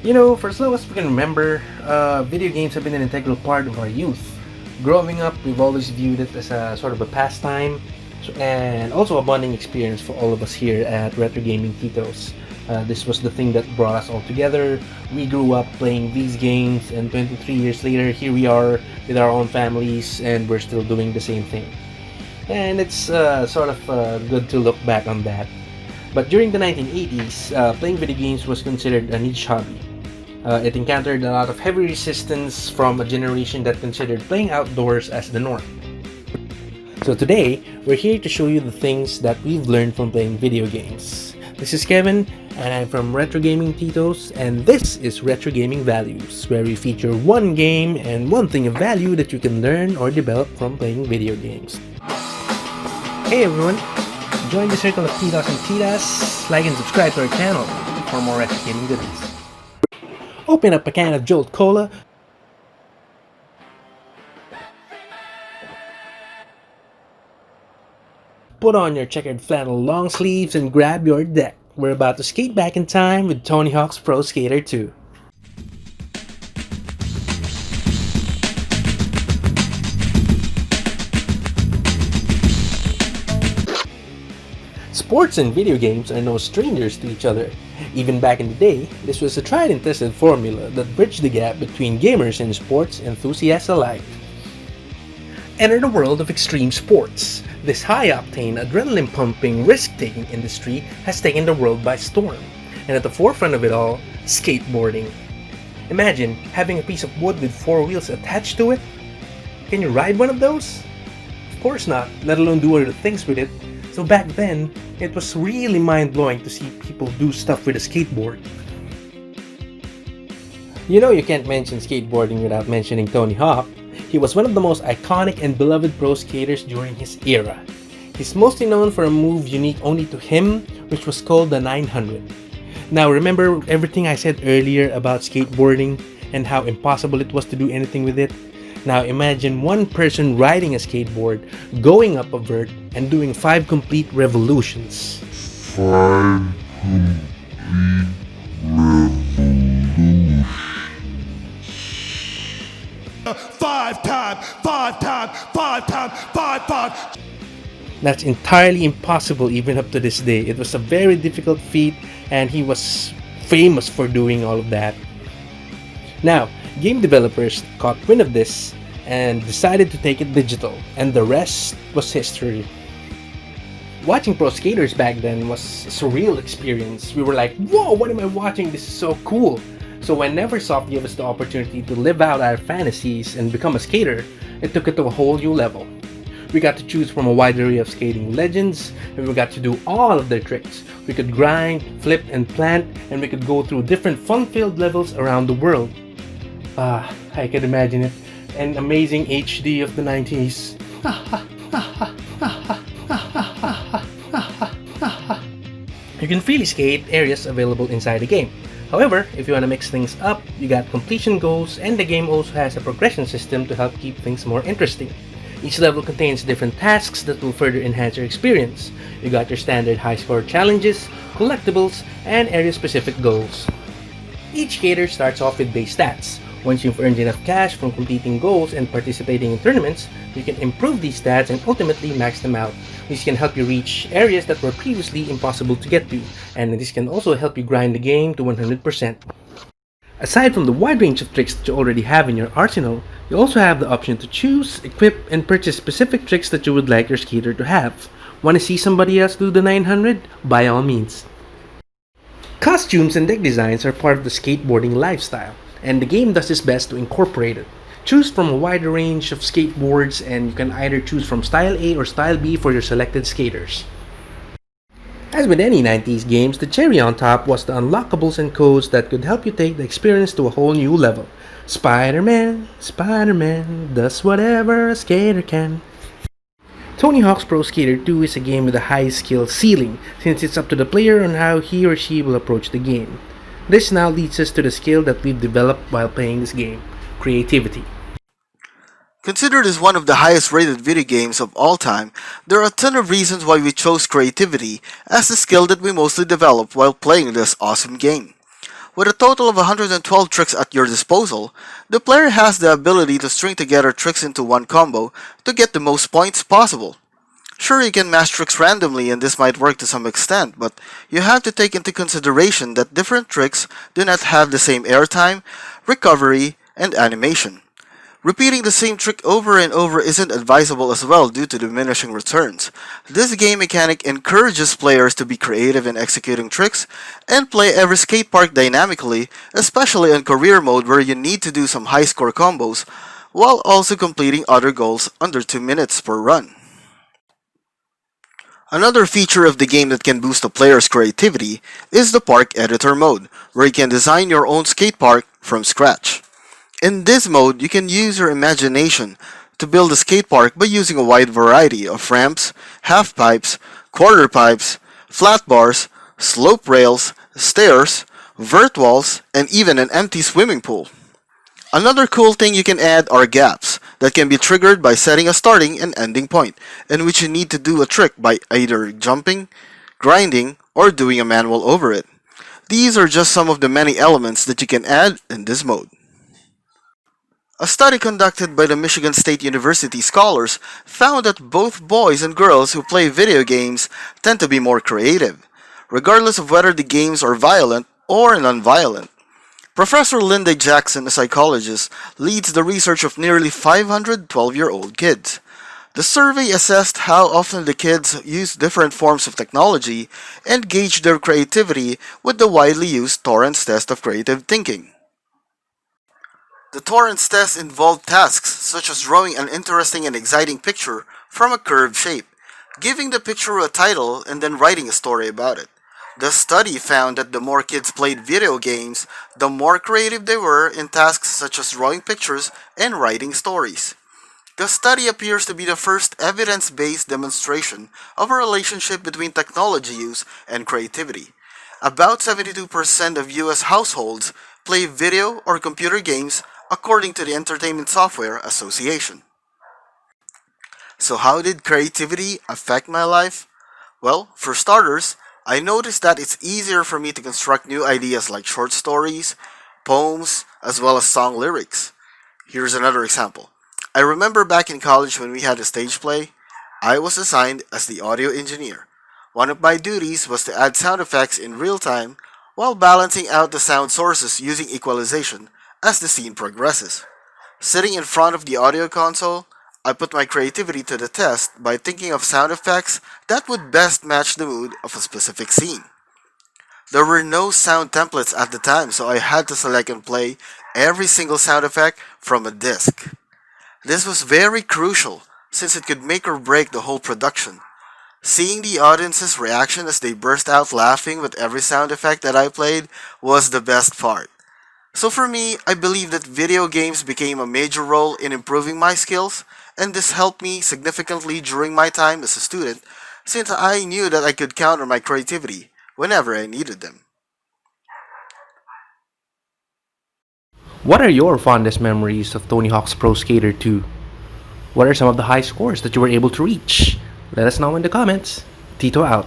For as long as we can remember, video games have been an integral part of our youth. Growing up, we've always viewed it as a sort of a pastime and also a bonding experience for all of us here at Retro Gaming Titos. This was the thing that brought us all together. We grew up playing these games, and 23 years later, here we are with our own families, and we're still doing the same thing. And it's sort of good to look back on that. But during the 1980s, playing video games was considered a niche hobby. It encountered a lot of heavy resistance from a generation that considered playing outdoors as the norm. So today, we're here to show you the things that we've learned from playing video games. This is Kevin, and I'm from Retro Gaming Titos, and this is Retro Gaming Values, where we feature one game and one thing of value that you can learn or develop from playing video games. Hey everyone! Join the circle of Titos and Titas, like and subscribe to our channel for more retro gaming goodies. Open up a can of Jolt Cola, put on your checkered flannel long sleeves, and grab your deck. We're about to skate back in time with Tony Hawk's Pro Skater 2. Sports and video games are no strangers to each other. Even back in the day, this was a tried and tested formula that bridged the gap between gamers and sports enthusiasts alike. Enter the world of extreme sports. This high-octane, adrenaline-pumping, risk-taking industry has taken the world by storm. And at the forefront of it all, skateboarding. Imagine having a piece of wood with 4 wheels attached to it. Can you ride one of those? Of course not, let alone do other things with it. So back then, it was really mind-blowing to see people do stuff with a skateboard. You can't mention skateboarding without mentioning Tony Hawk. He was one of the most iconic and beloved pro skaters during his era. He's mostly known for a move unique only to him, which was called the 900. Now remember everything I said earlier about skateboarding and how impossible it was to do anything with it? Now imagine one person riding a skateboard, going up a vert, and doing 5 complete revolutions. 5 complete revolutions. 5 times, 5 times, 5 times, 5 times. That's entirely impossible even up to this day. It was a very difficult feat, and he was famous for doing all of that. Now, game developers caught wind of this and decided to take it digital, and the rest was history. Watching pro skaters back then was a surreal experience. We were like, whoa, what am I watching? This is so cool. So when Neversoft gave us the opportunity to live out our fantasies and become a skater, it took it to a whole new level. We got to choose from a wide array of skating legends, and we got to do all of their tricks. We could grind, flip, and plant, and we could go through different fun-filled levels around the world. I can imagine it. An amazing HD of the 90s. You can freely skate areas available inside the game. However, if you want to mix things up, you got completion goals, and the game also has a progression system to help keep things more interesting. Each level contains different tasks that will further enhance your experience. You got your standard high score challenges, collectibles, and area-specific goals. Each skater starts off with base stats. Once you've earned enough cash from completing goals and participating in tournaments, you can improve these stats and ultimately max them out. This can help you reach areas that were previously impossible to get to, and this can also help you grind the game to 100%. Aside from the wide range of tricks that you already have in your arsenal, you also have the option to choose, equip, and purchase specific tricks that you would like your skater to have. Want to see somebody else do the 900? By all means. Costumes and deck designs are part of the skateboarding lifestyle, and the game does its best to incorporate it. Choose from a wider range of skateboards, and you can either choose from Style A or Style B for your selected skaters. As with any 90s games, the cherry on top was the unlockables and codes that could help you take the experience to a whole new level. Spider-Man does whatever a skater can. Tony Hawk's Pro Skater 2 is a game with a high skill ceiling, since it's up to the player on how he or she will approach the game. This now leads us to the skill that we've developed while playing this game: creativity. Considered as one of the highest rated video games of all time, there are a ton of reasons why we chose creativity as the skill that we mostly developed while playing this awesome game. With a total of 112 tricks at your disposal, the player has the ability to string together tricks into one combo to get the most points possible. Sure, you can mash tricks randomly and this might work to some extent, but you have to take into consideration that different tricks do not have the same airtime, recovery, and animation. Repeating the same trick over and over isn't advisable as well due to diminishing returns. This game mechanic encourages players to be creative in executing tricks and play every skate park dynamically, especially in career mode where you need to do some high score combos while also completing other goals under 2 minutes per run. Another feature of the game that can boost a player's creativity is the Park Editor mode, where you can design your own skate park from scratch. In this mode, you can use your imagination to build a skate park by using a wide variety of ramps, half pipes, quarter pipes, flat bars, slope rails, stairs, vert walls, and even an empty swimming pool. Another cool thing you can add are gaps that can be triggered by setting a starting and ending point, in which you need to do a trick by either jumping, grinding, or doing a manual over it. These are just some of the many elements that you can add in this mode. A study conducted by the Michigan State University scholars found that both boys and girls who play video games tend to be more creative, regardless of whether the games are violent or non-violent. Professor Linda Jackson, a psychologist, leads the research of nearly 500 12-year-old kids. The survey assessed how often the kids use different forms of technology and gauged their creativity with the widely used Torrance test of creative thinking. The Torrance test involved tasks such as drawing an interesting and exciting picture from a curved shape, giving the picture a title, and then writing a story about it. The study found that the more kids played video games, the more creative they were in tasks such as drawing pictures and writing stories. The study appears to be the first evidence-based demonstration of a relationship between technology use and creativity. About 72% of US households play video or computer games according to the Entertainment Software Association. So how did creativity affect my life? Well, for starters, I noticed that it's easier for me to construct new ideas like short stories, poems, as well as song lyrics. Here's another example. I remember back in college when we had a stage play, I was assigned as the audio engineer. One of my duties was to add sound effects in real time while balancing out the sound sources using equalization as the scene progresses. Sitting in front of the audio console, I put my creativity to the test by thinking of sound effects that would best match the mood of a specific scene. There were no sound templates at the time, so I had to select and play every single sound effect from a disc. This was very crucial since it could make or break the whole production. Seeing the audience's reaction as they burst out laughing with every sound effect that I played was the best part. So for me, I believe that video games became a major role in improving my skills, and this helped me significantly during my time as a student since I knew that I could count on my creativity whenever I needed them. What are your fondest memories of Tony Hawk's Pro Skater 2? What are some of the high scores that you were able to reach? Let us know in the comments. Tito out.